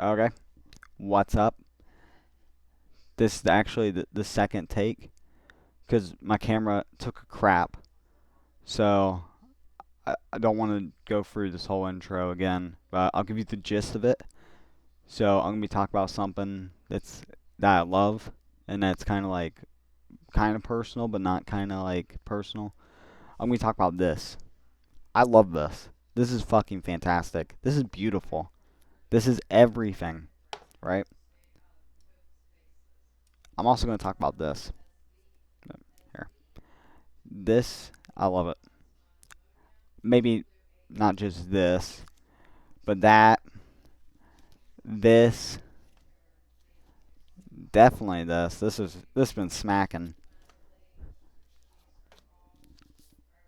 Okay, what's up? This is actually the second take because my camera took a crap. So I don't want to go through this whole intro again, but I'll give you the gist of it. So I'm gonna be talking about something that I love, and that's kind of personal, but not kind of like personal. I'm gonna talk about this. I love this. This is fucking fantastic. This is beautiful. This is everything, right? I'm also gonna talk about this. Here. This, I love it. Maybe not just this, but that, this, definitely this. This has been smacking.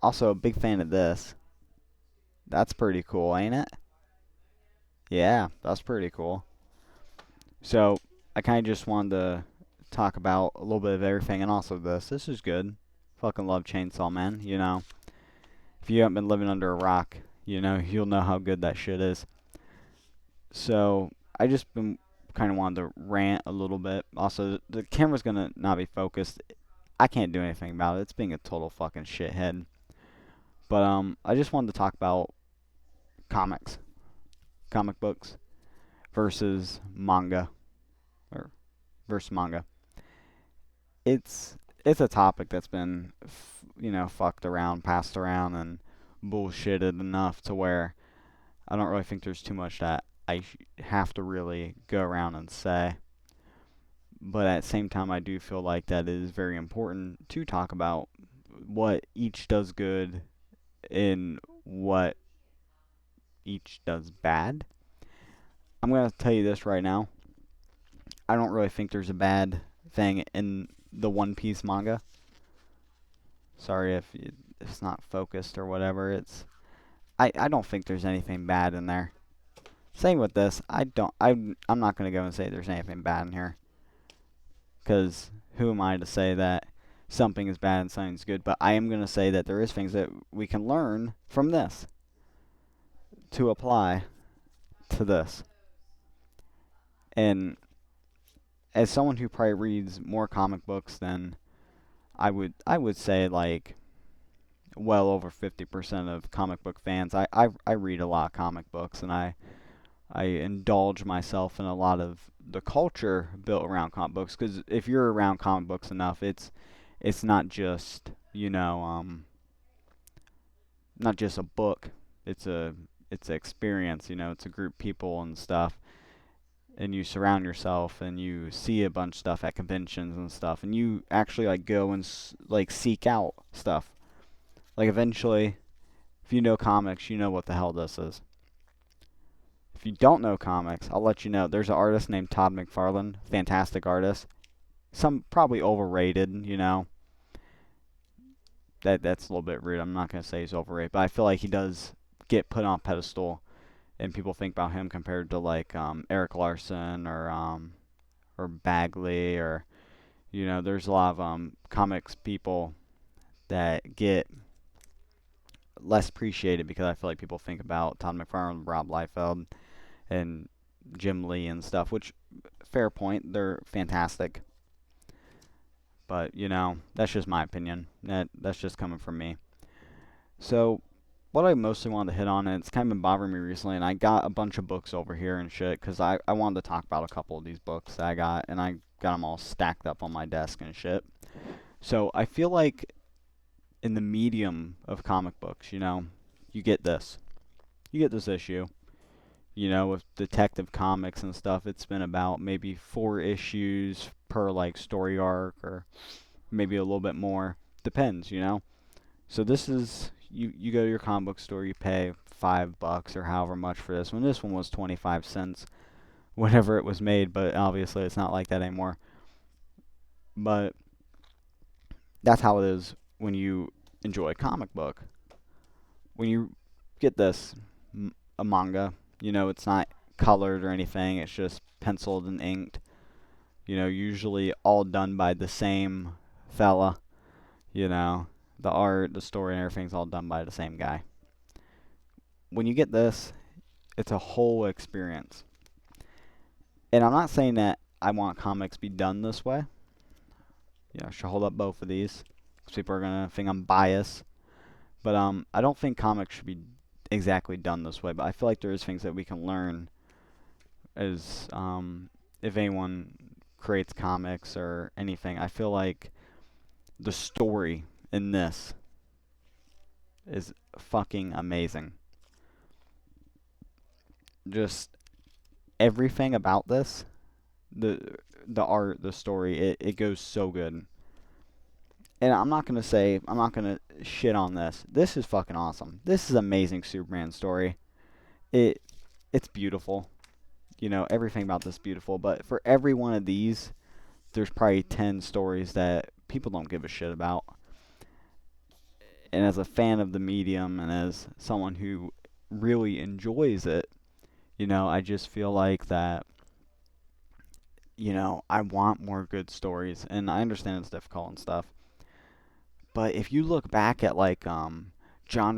Also, a big fan of this. That's pretty cool, ain't it? Yeah, that's pretty cool. So, I kind of just wanted to talk about a little bit of everything and also this. This is good. Fucking love Chainsaw Man, you know. If you haven't been living under a rock, you'll know how good that shit is. So, I just been kind of wanted to rant a little bit. Also, the camera's gonna not be focused. I can't do anything about it. It's being a total fucking shithead. But I just wanted to talk about comics, comic books versus manga or versus manga. It's a topic that's been fucked around, passed around, and bullshitted enough to where I don't really think there's too much that have to really go around and say. But at the same time, I do feel like that is very important to talk about what each does good and what each does bad. I'm going to tell you this right now. I don't really think there's a bad thing in the One Piece manga. Sorry if it's not focused or whatever. I don't think there's anything bad in there. Same with this. I'm not going to go and say there's anything bad in here cuz who am I to say that something is bad and something's good, but I am going to say that there is things that we can learn from this to apply to this. And as someone who probably reads more comic books than I would say like well over 50% of comic book fans. I read a lot of comic books and I indulge myself in a lot of the culture built around comic books because if you're around comic books enough, it's not just not just a book. It's a it's an experience. It's a group of people and stuff, and you surround yourself and you see a bunch of stuff at conventions and stuff, and you actually like go and like seek out stuff. Like eventually, if you know comics, you know what the hell this is. If you don't know comics, I'll let you know. There's an artist named Todd McFarlane, fantastic artist. Some probably overrated, That's a little bit rude. I'm not gonna say he's overrated, but I feel like he does get put on a pedestal, and people think about him compared to like Eric Larson or Bagley or there's a lot of comics people that get less appreciated because I feel like people think about Todd McFarlane, Rob Liefeld, and Jim Lee and stuff, which fair point, they're fantastic. But that's just my opinion. That's just coming from me. So what I mostly wanted to hit on, and it's kind of been bothering me recently, and I got a bunch of books over here and shit, because I wanted to talk about a couple of these books that I got, and I got them all stacked up on my desk and shit. So I feel like in the medium of comic books, you get this. You get this issue. With Detective Comics and stuff, it's been about maybe 4 issues per like story arc, or maybe a little bit more. Depends. So this is you go to your comic book store, you pay $5 or however much for this one. This one was 25 cents whenever it was made, but obviously it's not like that anymore. But that's how it is when you enjoy a comic book. When you get this a manga, it's not colored or anything. It's just penciled and inked. Usually all done by the same fella. The art, the story, and everything's all done by the same guy. When you get this, it's a whole experience. And I'm not saying that I want comics be done this way. You know, I should hold up both of these because people are gonna think I'm biased. But I don't think comics should be exactly done this way. But I feel like there is things that we can learn as if anyone creates comics or anything. I feel like the story in this is fucking amazing. Just everything about this, the the art, the story, it goes so good. And I'm not gonna shit on this. This is fucking awesome. This is amazing Superman story. It it's beautiful. You know, everything about this is beautiful. But for every one of these, there's probably 10 stories that people don't give a shit about. And as a fan of the medium and as someone who really enjoys it, you know, I just feel like that, you know, I want more good stories. And I understand it's difficult and stuff. But if you look back at like John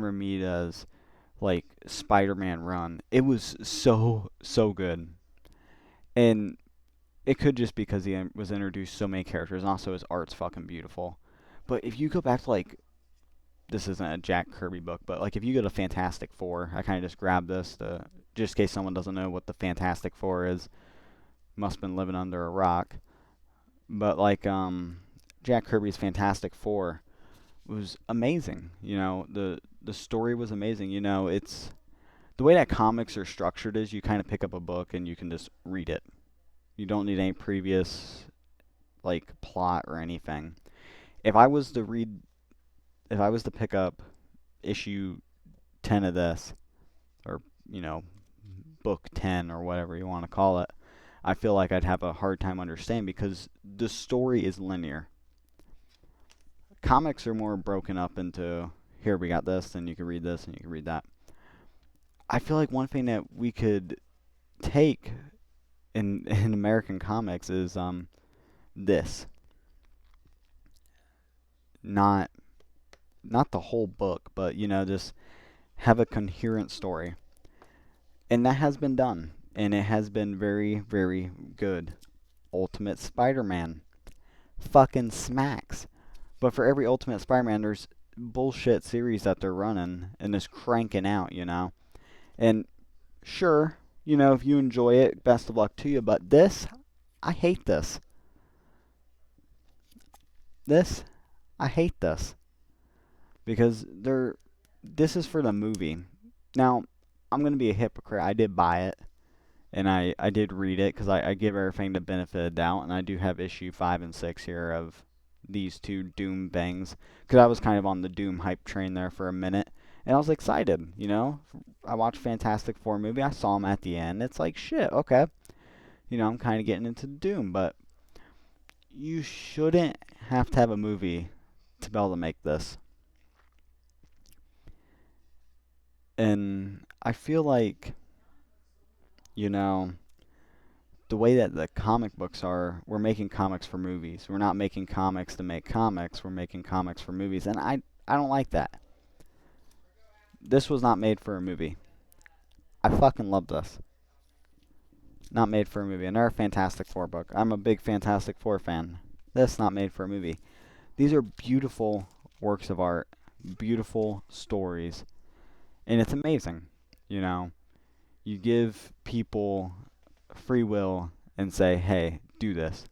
Romita's like Spider-Man run, it was so good. And it could just because he was introduced so many characters and also his art's fucking beautiful. But if you go back to like this isn't a Jack Kirby book, but like if you go to Fantastic Four, I kind of just grabbed this to just in case someone doesn't know what the Fantastic Four is. Must have been living under a rock. But like Jack Kirby's Fantastic Four was amazing. You know, the story was amazing. You know, it's the way that comics are structured is you kind of pick up a book and you can just read it. You don't need any previous like plot or anything. If I was to read if I was to pick up issue 10 of this or, you know, book 10 or whatever you want to call it, I feel like I'd have a hard time understanding because the story is linear. Comics are more broken up into here we got this, then you can read this and you can read that. I feel like one thing that we could take in American comics is this. Not not the whole book, but you know, just have a coherent story. And that has been done. And it has been very good. Ultimate Spider-Man. Fucking smacks. But for every Ultimate Spider-Man, there's bullshit series that they're running and just cranking out, you know? And sure, you know, if you enjoy it, best of luck to you. But this, I hate this. This, I hate this. Because this is for the movie. Now, I'm going to be a hypocrite. I did buy it. And I did read it because I give everything the benefit of the doubt, and I do have issue 5 and 6 here of these two Doom bangs because I was kind of on the Doom hype train there for a minute, and I was excited, you know. I watched Fantastic Four movie, I saw him at the end. It's like shit, okay, you know, I'm kind of getting into Doom, but you shouldn't have to have a movie to be able to make this, and I feel like, you know, the way that the comic books are, we're making comics for movies. We're not making comics to make comics. We're making comics for movies, and I don't like that. This was not made for a movie. I fucking love this. Not made for a movie. Another Fantastic Four book. I'm a big Fantastic Four fan. This not made for a movie. These are beautiful works of art, beautiful stories, and it's amazing. You know, you give people free will and say, "Hey, do this.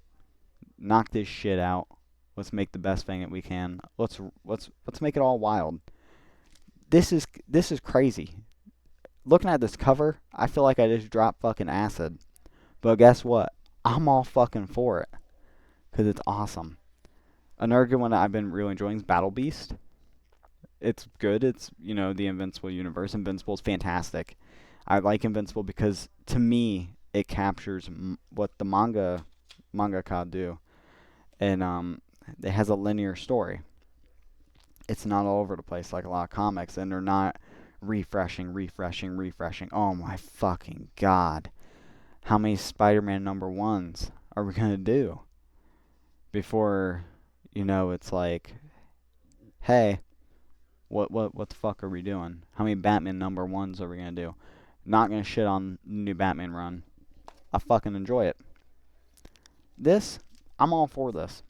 Knock this shit out. Let's make the best thing that we can. Let's make it all wild." This is crazy. Looking at this cover, I feel like I just dropped fucking acid. But guess what? I'm all fucking for it because it's awesome. Another good one that I've been really enjoying is Battle Beast. It's good. It's, you know, the Invincible universe. Invincible is fantastic. I like Invincible because to me it captures what the mangaka do, and it has a linear story. It's not all over the place like a lot of comics, and they're not refreshing. Oh my fucking god. How many Spider-Man number ones are we gonna do before, you know, it's like, hey, what the fuck are we doing? How many Batman number ones are we gonna do? Not gonna shit on the new Batman run. I fucking enjoy it. This, I'm all for this.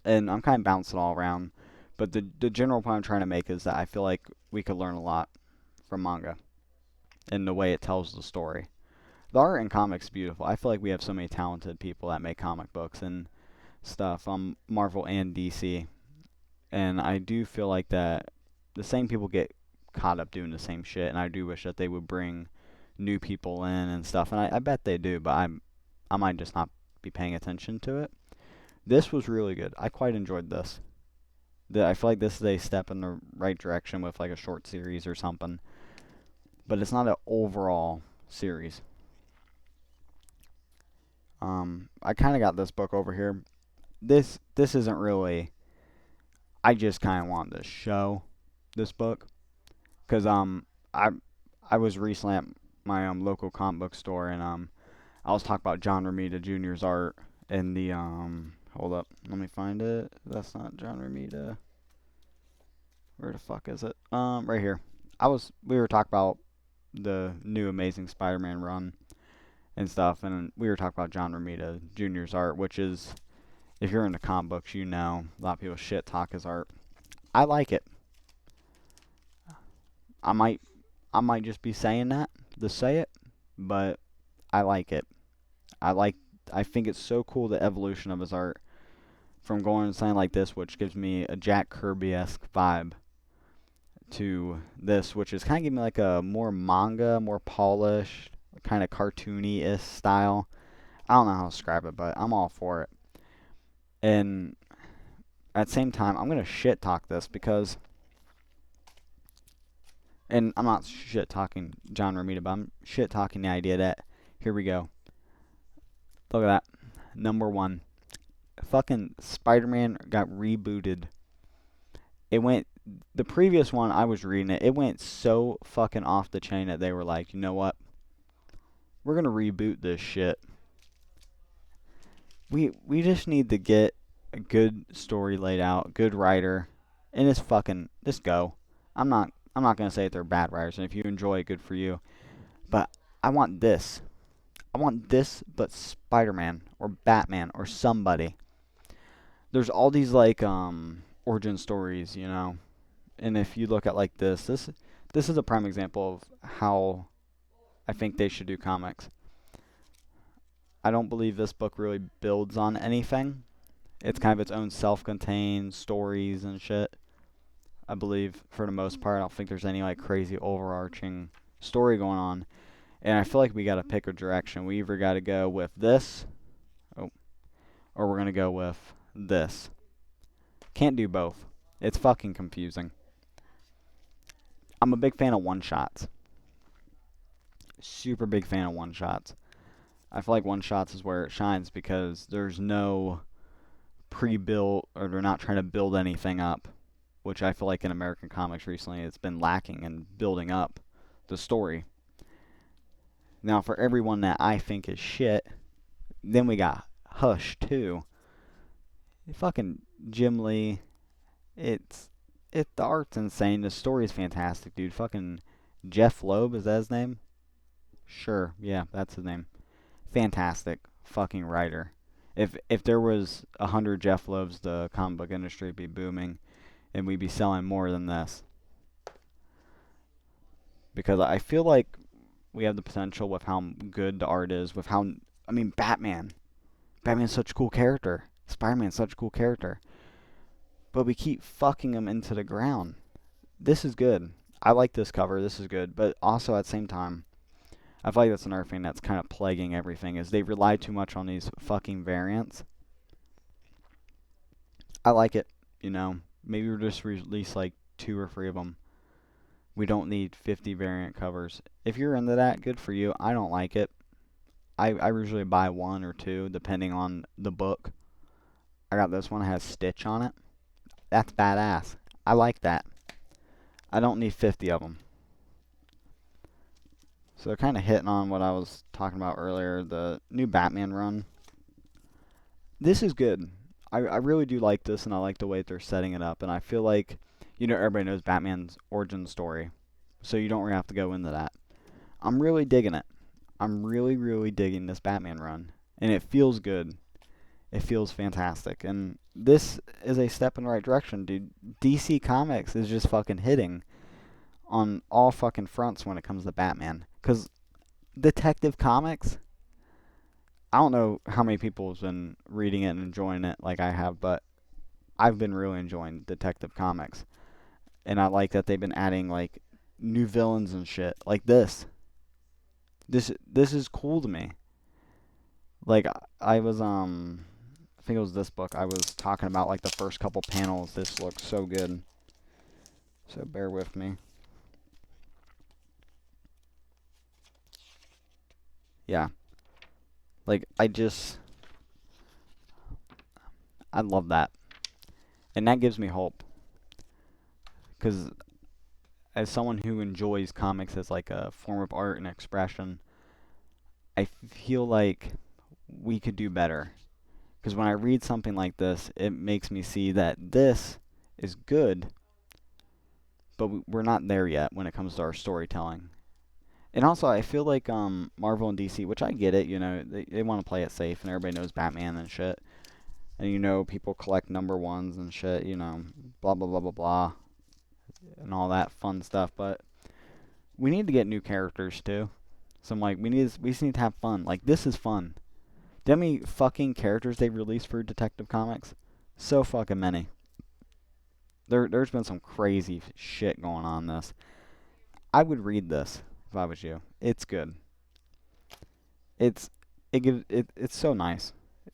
And I'm kind of bouncing all around. But the general point I'm trying to make is that I feel like we could learn a lot from manga in the way it tells the story. The art in comics is beautiful. I feel like we have so many talented people that make comic books and stuff, Marvel and DC. And I do feel like that the same people get caught up doing the same shit, and I do wish that they would bring new people in and stuff, and I bet they do, but I might just not be paying attention to it. This was really good. I quite enjoyed this. I feel like this is a step in the right direction with like a short series or something, but it's not an overall series. I kind of got this book over here. This isn't really. I just kind of wanted to show this book because I was recently at my local comic book store and I was talking about John Romita Jr.'s art in the hold up, let me find it. That's not John Romita. Where the fuck is it? Right here. We were talking about the new Amazing Spider-Man run and stuff, and we were talking about John Romita Jr.'s art, which is, if you're into comic books, you know a lot of people shit talk his art. I like it. I might I might just be saying that to say it, but I like it. I like I think it's so cool the evolution of his art from going to something like this, which gives me a Jack Kirby-esque vibe, to this, which is kind of giving me like a more manga, more polished, kind of cartoony-ish style. I don't know how to describe it, but I'm all for it. And at the same time, I'm gonna shit talk this because, and I'm not shit talking John Romita, but I'm shit talking the idea that, here we go. Look at that. Number one. Fucking Spider-Man got rebooted. It went, the previous one, I was reading it, it went so fucking off the chain that they were like, you know what? We're gonna reboot this shit. We just need to get a good story laid out, good writer, and it's fucking, just go. I'm not gonna say that they're bad writers, and if you enjoy it, good for you. But I want this. I want this, but Spider-Man or Batman or somebody. There's all these like origin stories, you know. And if you look at like this is a prime example of how I think they should do comics. I don't believe this book really builds on anything. It's kind of its own self-contained stories and shit. I believe for the most part, I don't think there's any like crazy overarching story going on. And I feel like we got to pick a direction. We either got to go with this, oh, or we're gonna go with this. Can't do both. It's fucking confusing. I'm a big fan of one-shots. Super big fan of one-shots. I feel like one-shots is where it shines because there's no pre-built, or they're not trying to build anything up, which I feel like in American comics recently it's been lacking in building up the story. Now, for everyone that I think is shit, then we got Hush too. Fucking Jim Lee. The art's insane. The story's fantastic, dude. Fucking Jeff Loeb, is that his name? Sure, yeah, that's his name. Fantastic fucking writer. If there was 100 Jeff Loebs, the comic book industry would be booming, and we'd be selling more than this. Because I feel like we have the potential with how good the art is, with how, I mean, Batman. Batman's such a cool character. Spider-Man's such a cool character. But we keep fucking him into the ground. This is good. I like this cover. This is good. But also at the same time, I feel like that's another thing that's kind of plaguing everything, is they rely too much on these fucking variants. I like it, you know. Maybe we'll just release like 2 or 3 of them. We don't need 50 variant covers. If you're into that, good for you. I don't like it. I usually buy 1 or 2 depending on the book. I got this one that has Stitch on it. That's badass. I like that. I don't need 50 of them. So they're kind of hitting on what I was talking about earlier, the new Batman run. This is good. I really do like this, and I like the way they're setting it up. And I feel like, you know, everybody knows Batman's origin story, so you don't really have to go into that. I'm really digging it. I'm really, really digging this Batman run, and it feels good. It feels fantastic, and this is a step in the right direction, dude. DC Comics is just fucking hitting on all fucking fronts when it comes to Batman. Cause Detective Comics, I don't know how many people have been reading it and enjoying it like I have, but I've been really enjoying Detective Comics, and I like that they've been adding like new villains and shit like this. This is cool to me. Like I was I think it was this book I was talking about like the first couple panels. This looks so good. So bear with me. Yeah. Like I love that. And that gives me hope cuz as someone who enjoys comics as like a form of art and expression, I feel like we could do better. Because when I read something like this, it makes me see that this is good, but we're not there yet when it comes to our storytelling. And also, I feel like Marvel and DC, which I get it, they want to play it safe, and everybody knows Batman and shit, and people collect number ones and shit, blah blah blah blah blah, and all that fun stuff. But we need to get new characters too. So I'm like, we just need to have fun. Like this is fun. Do you know how many fucking characters they released for Detective Comics? So fucking many. There's been some crazy shit going on in this. I would read this if I was you. It's good. It's it's so nice.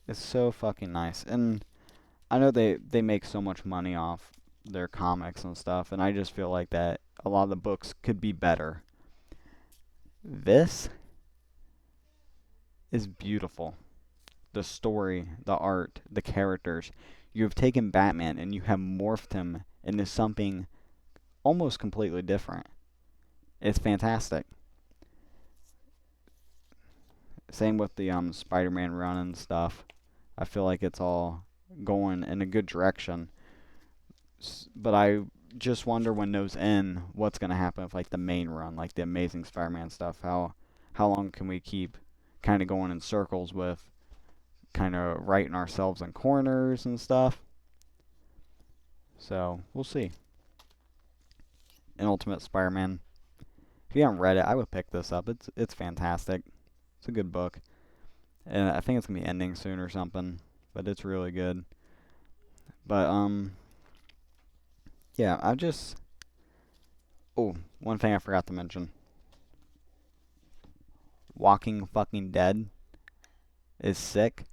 It's so fucking nice. And I know they make so much money off their comics and stuff, and I just feel like that a lot of the books could be better. This is beautiful. The story, the art, the characters. You have taken Batman and you have morphed him into something almost completely different. It's fantastic. Same with the Spider-Man run and stuff. I feel like it's all going in a good direction. But I just wonder when those end, what's gonna happen with like the main run, like the Amazing Spider-Man stuff. How long can we keep kind of going in circles with kind of writing ourselves in corners and stuff? So we'll see. And Ultimate Spider-Man. If you haven't read it, I would pick this up. It's fantastic. It's a good book, and I think it's gonna be ending soon or something. But it's really good. But yeah, I just one thing I forgot to mention. Walking fucking Dead is sick.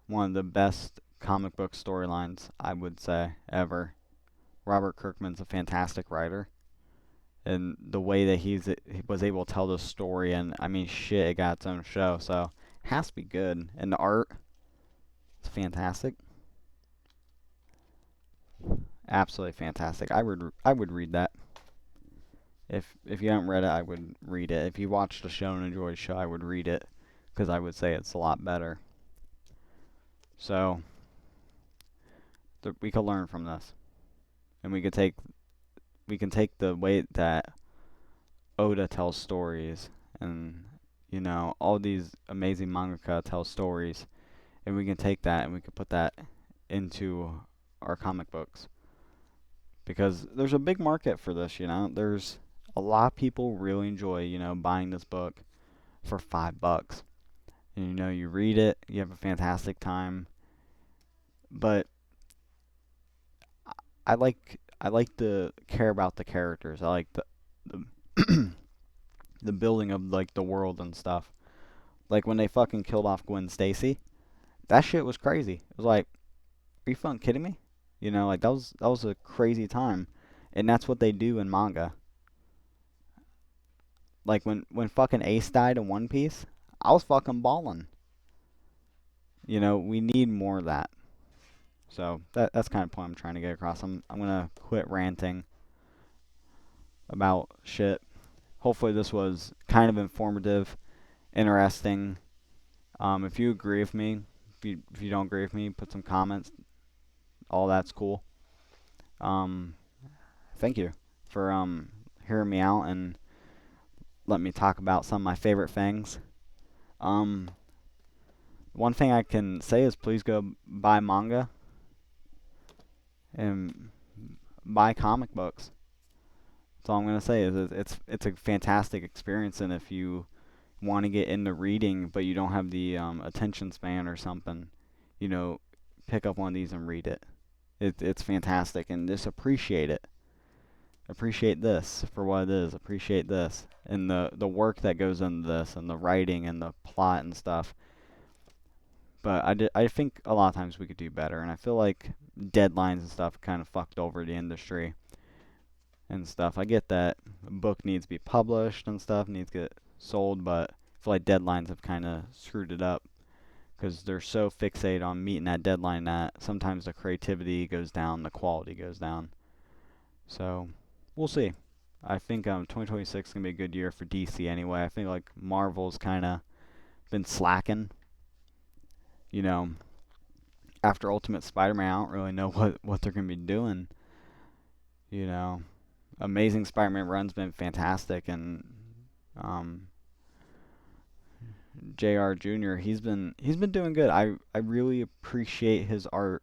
One of the best comic book storylines I would say ever. Robert Kirkman's a fantastic writer, and the way that he was able to tell the story, and I mean, shit, it got its own show, so it has to be good. And the art, it's fantastic, absolutely fantastic. I would read that. If you haven't read it, I would read it. If you watched the show and enjoyed the show, I would read it because I would say it's a lot better. So we could learn from this, and we can take the way that Oda tells stories, and all these amazing mangaka tell stories, and we can take that and we can put that into our comic books because there's a big market for this. There's a lot of people really enjoy buying this book for $5. And you read it, you have a fantastic time, but I like to care about the characters. I like the the building of like the world and stuff. Like when they fucking killed off Gwen Stacy, that shit was crazy. It was like, are you fucking kidding me? Like that was a crazy time, and that's what they do in manga. Like when fucking Ace died in One Piece, I was fucking balling. We need more of that. So that's kind of the point I'm trying to get across. I'm gonna quit ranting about shit. Hopefully this was kind of informative, interesting. If you agree with me, if you don't agree with me, put some comments. All that's cool. Um, Thank you for hearing me out and let me talk about some of my favorite things. Um, One thing I can say is please go buy manga and buy comic books. That's all I'm gonna say is it's a fantastic experience, and if you want to get into reading but you don't have the attention span or something, you know, pick up one of these and read it. It's fantastic, and just appreciate it. Appreciate this for what it is. Appreciate this and the work that goes into this and the writing and the plot and stuff. But I think a lot of times we could do better, and I feel like deadlines and stuff kind of fucked over the industry and stuff. I get that a book needs to be published and stuff, needs to get sold, but I feel like deadlines have kind of screwed it up because they're so fixated on meeting that deadline that sometimes the creativity goes down, the quality goes down. So we'll see. I think 2026 is gonna be a good year for DC anyway. I think like Marvel's kind of been slacking. You know, after Ultimate Spider-Man, I don't really know what they're gonna be doing. You know, Amazing Spider-Man run's been fantastic, and um, Jr. Jr. He's been doing good. I really appreciate his art.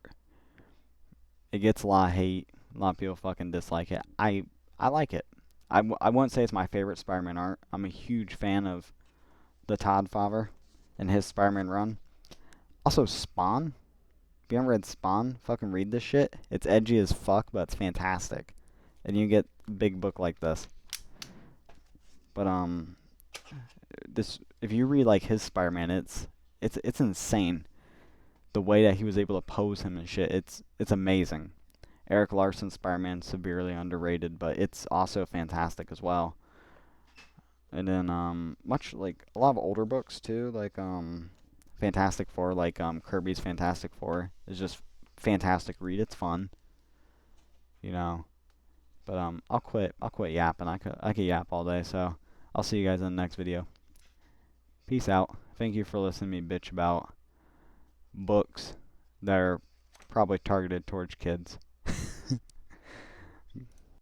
It gets a lot of hate. A lot of people fucking dislike it. I like it. I wouldn't say it's my favorite Spider-Man art. I'm a huge fan of the Todd Father and his Spider-Man run. Also, Spawn. If you haven't read Spawn, fucking read this shit. It's edgy as fuck, but it's fantastic. And you get a big book like this. But this if you read like his Spider-Man, it's insane. The way that he was able to pose him and shit, it's amazing. Eric Larson's Spider-Man severely underrated, but it's also fantastic as well. And then much like a lot of older books too, like Fantastic Four, like Kirby's Fantastic Four is just fantastic read. It's fun, you know. But I'll quit yapping. I could yap all day, so I'll see you guys in the next video. Peace out. Thank you for listening to me bitch about books that are probably targeted towards kids.